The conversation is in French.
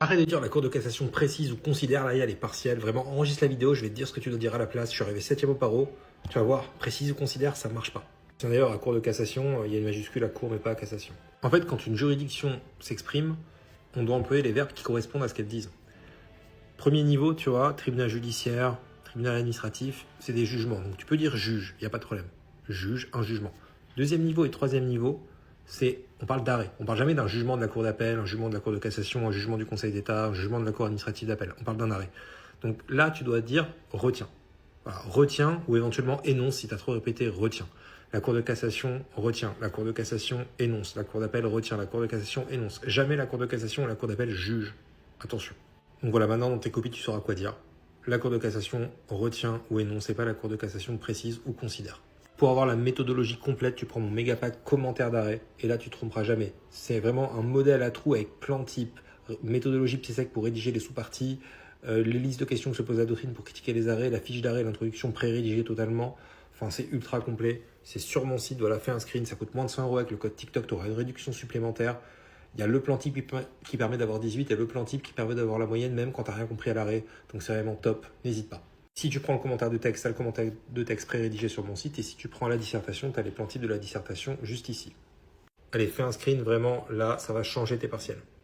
Arrête de dire la Cour de cassation précise ou considère, là il y a les partiels. Vraiment, enregistre la vidéo, je vais te dire ce que tu dois dire à la place. Je suis arrivé 7e au paro. Tu vas voir, précise ou considère, ça marche pas. Tiens, d'ailleurs, à Cour de cassation, il y a une majuscule à cour mais pas à cassation. En fait, quand une juridiction s'exprime, on doit employer les verbes qui correspondent à ce qu'elles disent. Premier niveau, tu vois, tribunal judiciaire, tribunal administratif, c'est des jugements. Donc tu peux dire juge, il n'y a pas de problème. Juge, un jugement. Deuxième niveau et troisième niveau, on parle d'arrêt. On parle jamais d'un jugement de la cour d'appel, un jugement de la cour de cassation, un jugement du conseil d'État, un jugement de la cour administrative d'appel. On parle d'un arrêt. Donc là, tu dois dire retiens. Voilà, retiens ou éventuellement énonce si tu as trop répété, retiens. La cour de cassation retient, la cour de cassation énonce, la cour d'appel retient, la cour de cassation énonce. Jamais la cour de cassation ou la cour d'appel juge. Attention. Donc voilà, maintenant dans tes copies, tu sauras quoi dire. La cour de cassation retient ou énonce, et pas la cour de cassation précise ou considère. Pour avoir la méthodologie complète, tu prends mon méga pack commentaire d'arrêt, et là tu ne te tromperas jamais. C'est vraiment un modèle à trous avec plein de types, méthodologie PSEC pour rédiger les sous-parties, les listes de questions que se pose la doctrine pour critiquer les arrêts, la fiche d'arrêt, l'introduction pré-rédigée totalement. Enfin, c'est ultra complet. C'est sur mon site, voilà, fais un screen, ça coûte moins de 100 € avec le code TikTok, tu auras une réduction supplémentaire. Il y a le plan type qui permet d'avoir 18 et le plan type qui permet d'avoir la moyenne même quand tu n'as rien compris à l'arrêt. Donc c'est vraiment top, n'hésite pas. Si tu prends le commentaire de texte, tu as le commentaire de texte pré-rédigé sur mon site. Et si tu prends la dissertation, tu as les plans types de la dissertation juste ici. Allez, fais un screen, vraiment, là, ça va changer tes partiels.